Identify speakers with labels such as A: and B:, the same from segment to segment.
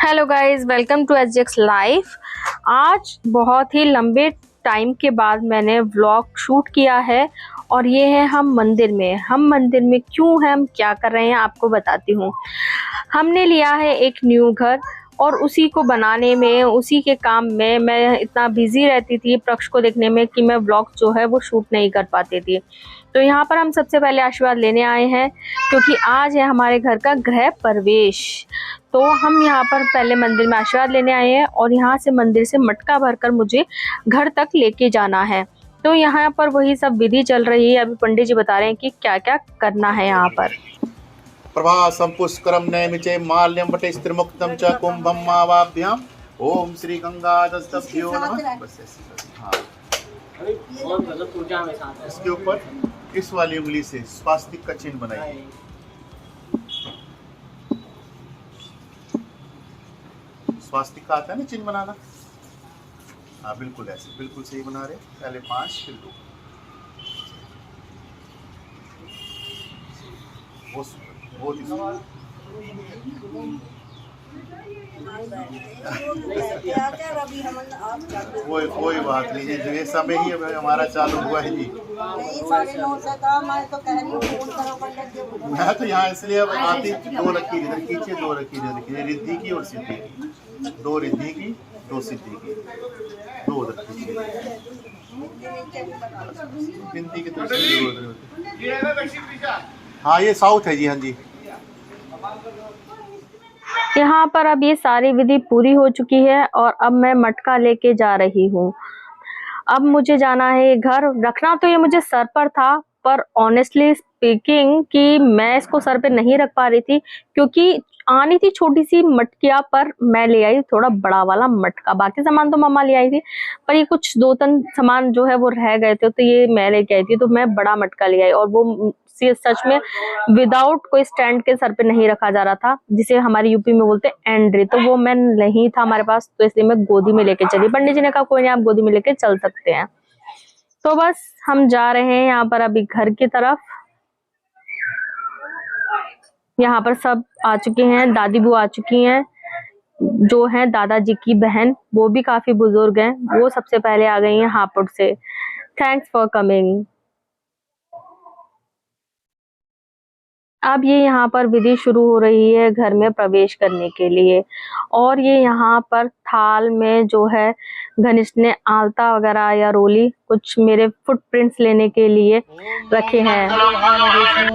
A: Hello guys, welcome to एसजेक्स life. आज बहुत ही लंबे टाइम के बाद मैंने व्लॉग शूट किया है और ये है हम मंदिर में क्यों हैं, हम क्या कर रहे हैं आपको बताती हूँ। हमने लिया है एक न्यू घर और उसी को बनाने में, उसी के काम में मैं इतना बिजी रहती थी प्रक्ष को देखने में कि मैं व्लॉग जो है वो शूट नहीं कर पाती थी। तो यहाँ पर हम सबसे पहले आशीर्वाद लेने आए हैं क्योंकि आज है हमारे घर का गृह प्रवेश। तो हम यहाँ पर पहले मंदिर में आशीर्वाद लेने आए हैं और यहाँ से मंदिर से मटका भरकर मुझे घर तक लेके जाना है। तो यहाँ पर वही सब विधि चल रही है। अभी पंडित जी बता रहे हैं कि क्या क्या करना है यहाँ पर।
B: प्रभासं पुष्करं नैमिचे माल्यं वटे स्त्रिमुक्तं च कुंभं मावाभ्याम ओम श्री गंगादस्तभ्यो नमः। बस ऐसे हाँ, इसके ऊपर इस वाली उंगली से स्वास्तिक का चिन्ह बनाइए। स्वास्तिक का आता है ना चिन्ह बनाना। हाँ बिल्कुल ऐसे, बिल्कुल सही बना रहे। पहले 5 फिर 2। बहुत कोई बात नहीं जी, ये समय ही हमारा चालू हुआ है जी। मैं तो यहाँ इसलिए अब आती 2 रखी इधर खींचे, 2 रखी इधर खींचे, रिद्धि की और सिद्धि की। 2 रिद्धि की 2 सिद्धि की, 2 उधर खींचे। गिनती की तो हाँ ये साउथ है जी। हाँ जी,
A: यहाँ पर अब ये सारी विधि पूरी हो चुकी है और अब मैं मटका लेके जा रही हूँ। अब मुझे जाना है घर। रखना तो ये मुझे सर पर था, पर ऑनेस्टली स्पीकिंग कि मैं इसको सर पे नहीं रख पा रही थी क्योंकि आनी थी छोटी सी मटकिया, पर मैं ले आई थोड़ा बड़ा वाला मटका। बाकी सामान तो मम्मा ले आई थी, पर ये कुछ 2-3 सामान जो है वो रह गए थे, तो ये मैं लेके आई थी। तो मैं बड़ा मटका ले आई और वो सच में विदाउट कोई स्टैंड के सर पे नहीं रखा जा रहा था, जिसे हमारे यूपी में बोलते हैं एंड्री। तो वो मैं नहीं था हमारे पास, तो इसलिए मैं गोदी में लेके चली। पंडित जी ने कहा कोई नहीं, आप गोदी में लेके चल सकते हैं। तो बस हम जा रहे हैं यहाँ पर अभी घर की तरफ। यहाँ पर सब आ चुके हैं, दादी बुआ आ चुकी हैं, जो हैं दादाजी की बहन, वो भी काफी बुजुर्ग हैं, वो सबसे पहले आ गई हैं हापुड़ से। Thanks for coming. अब ये यहाँ पर विधि शुरू हो रही है घर में प्रवेश करने के लिए। और ये यहाँ पर थाल में जो है घनिष्ठ ने आलता वगैरह या रोली कुछ मेरे फुटप्रिंट्स लेने के लिए रखे हैं।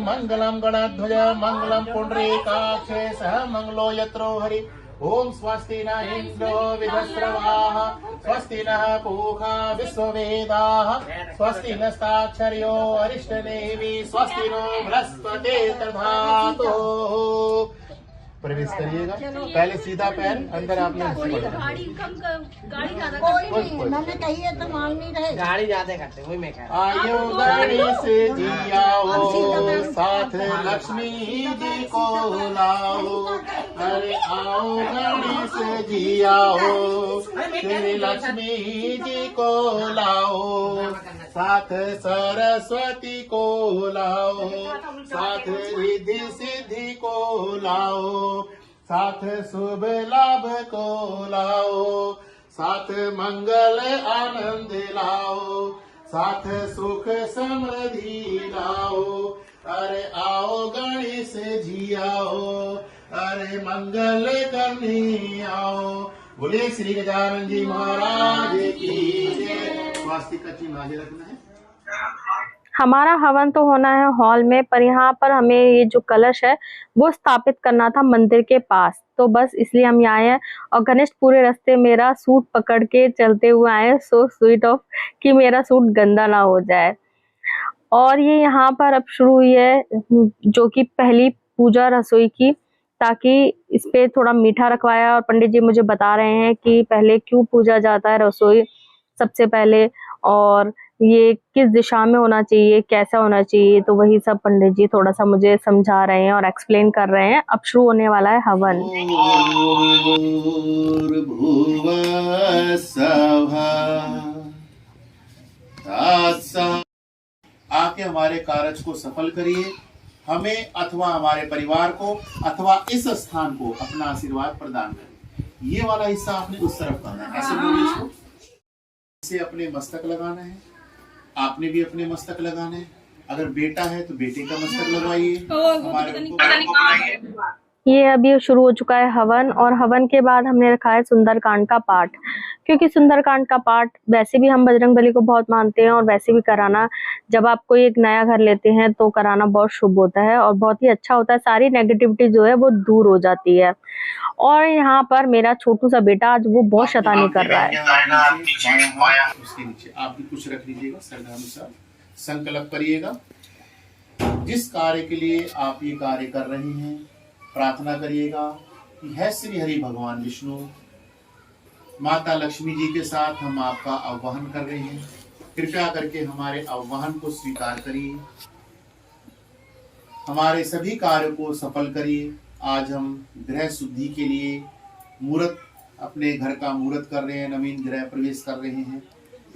B: मंगलम गणाध्वज मंगलम पुंडरीकाक्षे सह मंगलो यत्रो हरि। ओम स्वस्ति न इंद्रो विधस्रवाः स्वस्ति नः पूषा विश्ववेदाः स्वस्ति नस्ताक्षर्यो अरिष्टनेमि स्वस्ति नो बृहस्पतिर्दधातु। प्रवेश करिएगा। पहले सीधा पैर अंदर आपने
C: मैंने कही है तो मान नहीं रहे।
D: गाड़ी ज्यादा करते वही मैं कह रहा
B: आयो गाड़ी से जी आओ, साथ लक्ष्मी जी को लाओ। अरे आओ गाड़ी से जी आओ, तेरे लक्ष्मी जी को लाओ। साथ सरस्वती को लाओ, साथ रिद्धि सिद्धि को लाओ, साथ शुभ लाभ को लाओ, साथ मंगल आनंद लाओ, साथ सुख समृद्धि लाओ। अरे आओ गणेश जी आओ, अरे मंगल करनी आओ। बोलिए श्री गजानन जी महाराज की जय। स्वास्तिक का चिन्ह आगे रखना है।
A: हमारा हवन तो होना है हॉल में, पर यहाँ पर हमें ये जो कलश है वो स्थापित करना था मंदिर के पास। तो बस इसलिए हम यहाँ आए हैं और गणेश पूरे रास्ते मेरा सूट पकड़ के चलते हुए आए। सो स्वीट ऑफ कि मेरा सूट गंदा ना हो जाए। और ये यहाँ पर अब शुरू हुई है जो कि पहली पूजा रसोई की, ताकि इस पे थोड़ा मीठा रखवाया। और पंडित जी मुझे बता रहे हैं कि पहले क्यों पूजा जाता है रसोई सबसे पहले, और ये किस दिशा में होना चाहिए, कैसा होना चाहिए। तो वही सब पंडित जी थोड़ा सा मुझे समझा रहे हैं और एक्सप्लेन कर रहे हैं। अब शुरू होने वाला है हवन।
B: आके हमारे कार्य को सफल करिए। हमें अथवा हमारे परिवार को अथवा इस स्थान को अपना आशीर्वाद प्रदान करें। ये वाला हिस्सा आपने उस तरफ करना है, ऐसे बोलिए इसको। इसे अपने मस्तक लगाना है, आपने भी अपने मस्तक लगाना है। अगर बेटा है तो बेटे का मस्तक लगवाइए, हमारे को बनाइए।
A: ये अभी शुरू हो चुका है हवन, और हवन के बाद हमने रखा है सुंदरकांड का पाठ, क्योंकि सुंदरकांड का पाठ वैसे भी हम बजरंगबली को बहुत मानते हैं, और वैसे भी कराना, जब आप कोई एक नया घर लेते हैं तो कराना बहुत शुभ होता है और बहुत ही अच्छा होता है। सारी नेगेटिविटी जो है वो दूर हो जाती है। और यहाँ पर मेरा छोटू सा बेटा आज वो बहुत शैतानी कर रहा है।
B: उसके नीचे आप भी कुछ रख लीजिएगा, श्रद्धानुसार संकल्प करिएगा। जिस कार्य के लिए आप ये कार्य कर रहे हैं, प्रार्थना करिएगा कि है श्री हरि भगवान विष्णु, माता लक्ष्मी जी के साथ हम आपका आह्वान कर रहे हैं, कृपया करके हमारे आह्वान को स्वीकार करिए, हमारे सभी कार्यों को सफल करिए। आज हम गृह शुद्धि के लिए मुहूर्त, अपने घर का मुहूर्त कर रहे हैं, नवीन गृह प्रवेश कर रहे हैं।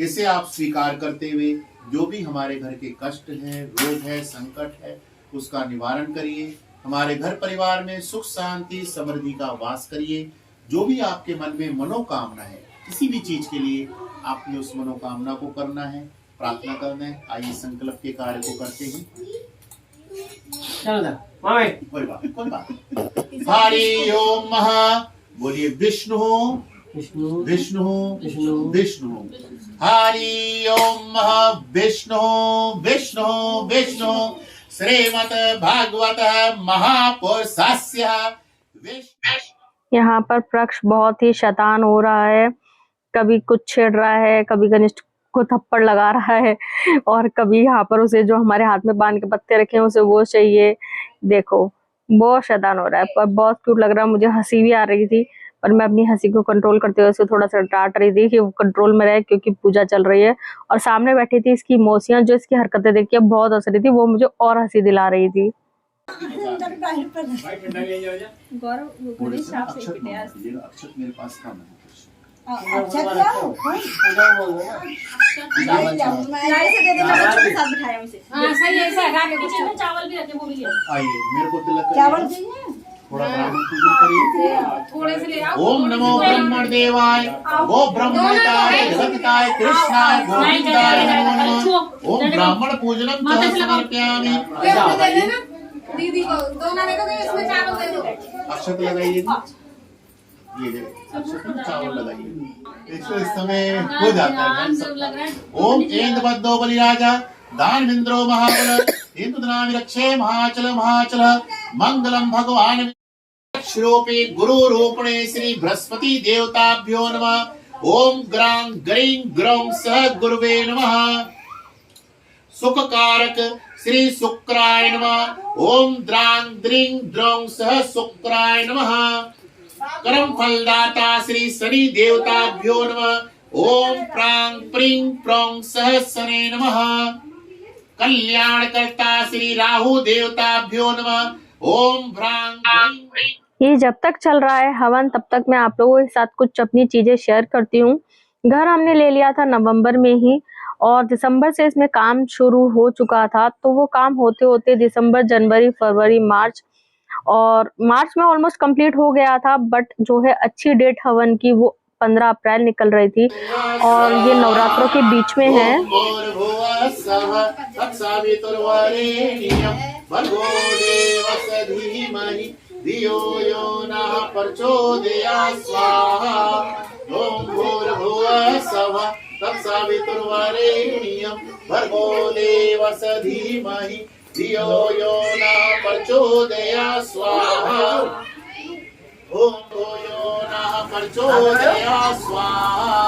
B: इसे आप स्वीकार करते हुए जो भी हमारे घर के कष्ट हैं, रोग है, संकट है, उसका निवारण करिए। हमारे घर परिवार में सुख शांति समृद्धि का वास करिए। जो भी आपके मन में मनोकामना है, किसी भी चीज के लिए आपने उस मनोकामना को करना है, प्रार्थना करना है। आइए संकल्प के कार्य को करते हैं। कोई बात। हरि ओम महा, बोलिए विष्णु विष्णु विष्णु विष्णु। हरि ओम महा विष्णु विष्णु विष्णु। श्रीमद् भागवत महापुरुषस्य विष्णु।
A: यहाँ पर प्रक्ष बहुत ही शैतान हो रहा है, कभी कुछ छेड़ रहा है, कभी गणेश को थप्पड़ लगा रहा है, और कभी यहाँ पर उसे जो हमारे हाथ में बांध के पत्ते रखे हैं उसे वो चाहिए। देखो बहुत शैतान हो रहा है, पर बहुत क्यूट लग रहा है। मुझे हंसी भी आ रही थी, पर मैं अपनी हंसी को कंट्रोल करते हुए उसको थोड़ा सा डांट रही थी कि वो कंट्रोल में रहे, क्योंकि पूजा चल रही है। और सामने बैठी थी इसकी मौसियां, जो इसकी हरकतें देख के बहुत हंस रही थी, वो मुझे और हंसी दिला रही थी।
B: अक्षत मेरे पास कम है।
E: चावल भी रखे, वो भी
B: आइए मेरे को तिलक
C: चावल
B: थोड़ा ब्राह्मण पूजन करिए।
E: थोड़े से ले आओ।
B: ओम नमो ब्रह्मण देवाय गो ब्रह्मणिताय जगताय कृष्णाय गोविंदाय नमो नमः। ओम ब्राह्मण पूजनम च समर्पयामि।
E: दीदी को दोनों ने कहा इसमें चावल दे दो।
B: अक्षत लगाइए, ये दे अक्षत में चावल लगाइए। इस समय हो जाता है। ओम इंद्रबद्धो बलिराजा दान इंद्रो महाबल इंद्रनामि रक्षे महाचल महाचल मंगलम भगवान श्रोपे गुरु रूपणे श्री बृहस्पति देवताभ्यो नमः। ओम ग्रां ग्रीं ग्रौं सह गुरुवे नमः। सुख कारक श्री शुक्राय नमः। ओम द्रां द्रीं द्रौं सह शुक्राय नमः। कर्म फलदाता श्री शनि देवताभ्यो नमः। ओम प्रां प्रीं प्रौं सह शने नमः। कल्याण करता श्री राहु देवताभ्यो नमः। ओम भ्रां ग्रीं।
A: ये जब तक चल रहा है हवन, तब तक मैं आप लोगों के साथ कुछ अपनी चीजें शेयर करती हूँ। घर हमने ले लिया था नवंबर में ही, और दिसंबर से इसमें काम शुरू हो चुका था। तो वो काम होते होते दिसंबर, जनवरी, फरवरी, मार्च, और मार्च में ऑलमोस्ट कंप्लीट हो गया था। बट जो है अच्छी डेट हवन की वो 15 अप्रैल निकल रही थी, और ये नवरात्रों के बीच में है।
B: धियो यो नः प्रचोदयात् स्वाहा। ओम भूर्भुवः स्वः तत्सवितुर्वरेण्यं भर्गो देवस्य धीमहि धियो यो नः प्रचोदयात् स्वाहा। ओम यो नः प्रचोदयात् स्वाहा।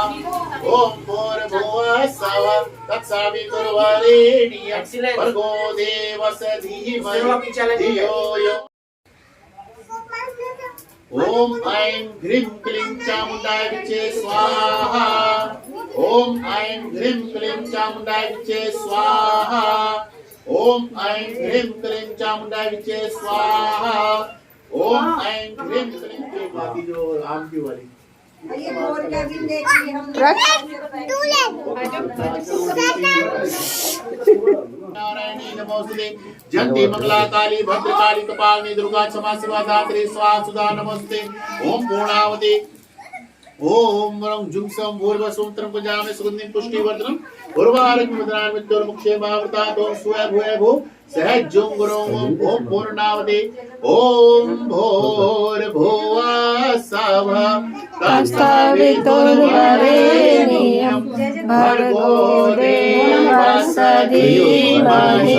B: ओम भूर्भुवः स्वः तत्सवितुर्वरेण्यं भर्गो देवस्य धीमहि धियो यो। ओम ऐं ह्रीं क्लीं चामुण्डाय विचे स्वाहा। ओम ऐं ह्रीं क्लीं चामुण्डाय विचे स्वाहा। ओम ऐं ह्रीं क्लीं चामुण्डाय विचे स्वाहा। ओम ऐं ह्रीं क्लीं। बाकी जो आम की वाली
C: ये मोर का भी देखिए हम
B: नारायणी नमोस्तुते जयंती मंगला काली भद्रकाली कपालिनी दुर्गा क्षमा शिवा धात्री स्वाहा सुधा नमस्ते। ओम पूर्णावती ओम वरं जुंसं भूर्भुवस्सुं प्रजामे सुगंधिं पुष्टिवर्धनम् उर्वारुकमित्रान्वितोर्मुक्षेमावृतात् ओम सूय भूय भू सहज्जुं गुरुं ओम पूर्णावति ओम भूर्भुवः स्वः तत्सवितुर्वरेण्यं भर्गो देवस्य धीमहि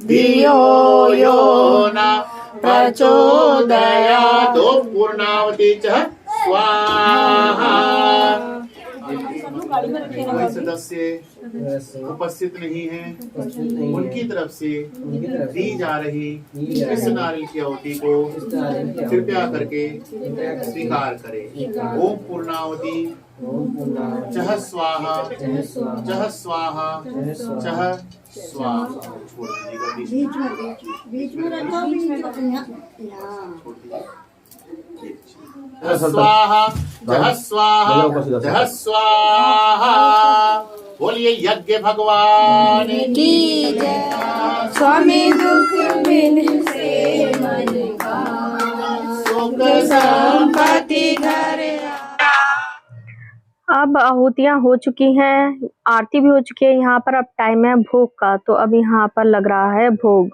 B: धियो यो न प्रचोदयात् ओम पूर्णावति च स्वाहा। कोई सदस्य उपस्थित नहीं है, उनकी तरफ से दी जा रही इस नारियल की आहुति को कृपया करके स्वीकार करें। ओम पूर्णावति चह स्वाहा चह स्वाहा चह स्वाहा।
C: बीच में रखो, बीच में
B: स्वाहा जह स्वाहा जह स्वाहा। बोलिए यज्ञ भगवान की जय।
C: स्वामी दुख बिन से मन का सुख संपत्ति घर।
A: अब आहुतियाँ हो चुकी हैं, आरती भी हो चुकी है। यहाँ पर अब टाइम है भोग का, तो अब यहाँ पर लग रहा है भोग।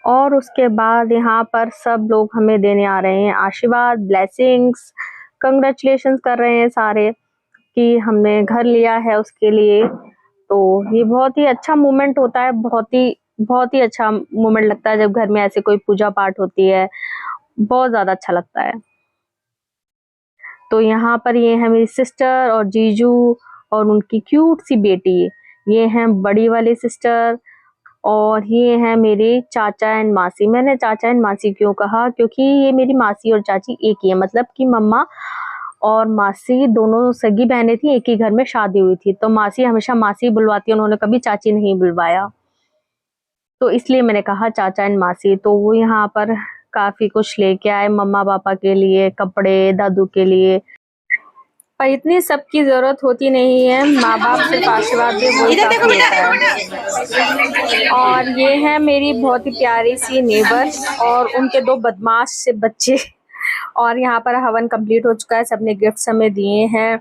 A: और उसके बाद यहाँ पर सब लोग हमें देने आ रहे हैं आशीर्वाद, ब्लेसिंग्स, कंग्रेचुलेशंस कर रहे हैं सारे कि हमने घर लिया है उसके लिए। तो ये बहुत ही अच्छा मोमेंट होता है, बहुत ही अच्छा मोमेंट लगता है जब घर में ऐसे कोई पूजा पाठ होती है, बहुत ज्यादा अच्छा लगता है। तो यहाँ पर ये है मेरी सिस्टर और जीजू और उनकी क्यूट सी बेटी, ये हैं बड़ी वाली सिस्टर, और ये है मेरे चाचा एंड मासी। मैंने चाचा एंड मासी क्यों कहा, क्योंकि ये मेरी मासी और चाची एक ही है, मतलब कि मम्मा और मासी दोनों सगी बहनें थी, एक ही घर में शादी हुई थी, तो मासी हमेशा मासी बुलवाती है, उन्होंने कभी चाची नहीं बुलवाया, तो इसलिए मैंने कहा चाचा एंड मासी। तो वो यहाँ पर काफी कुछ लेके आए मम्मा पापा के लिए, कपड़े, दादू के लिए, पर इतनी सबकी जरूरत होती नहीं है, माँ बाप से आशीर्वाद दे वही काफी होता है। और ये है मेरी बहुत ही प्यारी सी नेबर और उनके 2 बदमाश से बच्चे। और यहाँ पर हवन कंप्लीट हो चुका है, सबने गिफ्ट्स हमें दिए हैं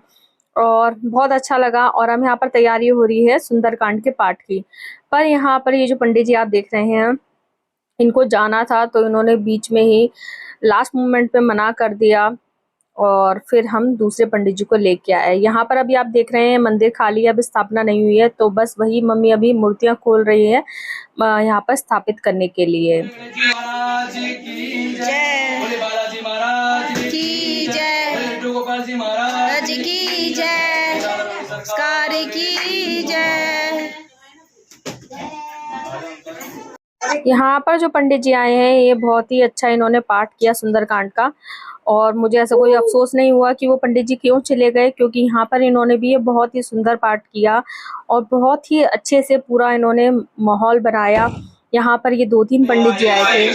A: और बहुत अच्छा लगा। और हम यहाँ पर तैयारी हो रही है सुंदरकांड के पाठ की। पर यहाँ पर ये जो पंडित जी आप देख रहे हैं, इनको जाना था तो इन्होंने बीच में ही लास्ट मोमेंट पे मना कर दिया और फिर हम दूसरे पंडित जी को लेके आए। यहाँ पर अभी आप देख रहे हैं मंदिर खाली है, अभी स्थापना नहीं हुई है, तो बस वही मम्मी अभी मूर्तियाँ खोल रही है यहाँ पर स्थापित करने के लिए। यहाँ पर जो पंडित जी आए हैं ये बहुत ही अच्छा इन्होंने पाठ किया सुंदरकांड का, और मुझे ऐसा कोई अफसोस नहीं हुआ कि वो पंडित जी क्यों चले गए, क्योंकि यहाँ पर इन्होंने भी ये बहुत ही सुंदर पाठ किया और बहुत ही अच्छे से पूरा इन्होंने माहौल बनाया। यहाँ पर ये 2-3 पंडित जी आए थे।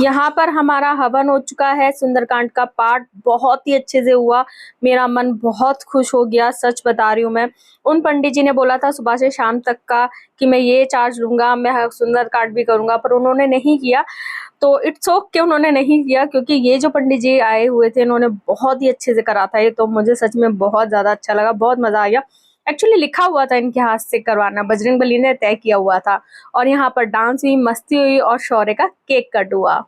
A: यहाँ पर हमारा हवन हो चुका है, सुंदरकांड का पाठ बहुत ही अच्छे से हुआ, मेरा मन बहुत खुश हो गया, सच बता रही हूँ मैं। उन पंडित जी ने बोला था सुबह से शाम तक का कि मैं ये चार्ज लूंगा, मैं सुंदरकांड भी करूंगा, पर उन्होंने नहीं किया। तो इट्स ओके उन्होंने नहीं किया, क्योंकि ये जो पंडित जी आए हुए थे इन्होंने बहुत ही अच्छे से करा था ये, तो मुझे सच में बहुत ज्यादा अच्छा लगा, बहुत मजा आया। एक्चुअली लिखा हुआ था इनके हाथ से करवाना, बजरंगबली ने तय किया हुआ था। और यहाँ पर डांस हुई, मस्ती हुई और शौर्य का केक कट हुआ।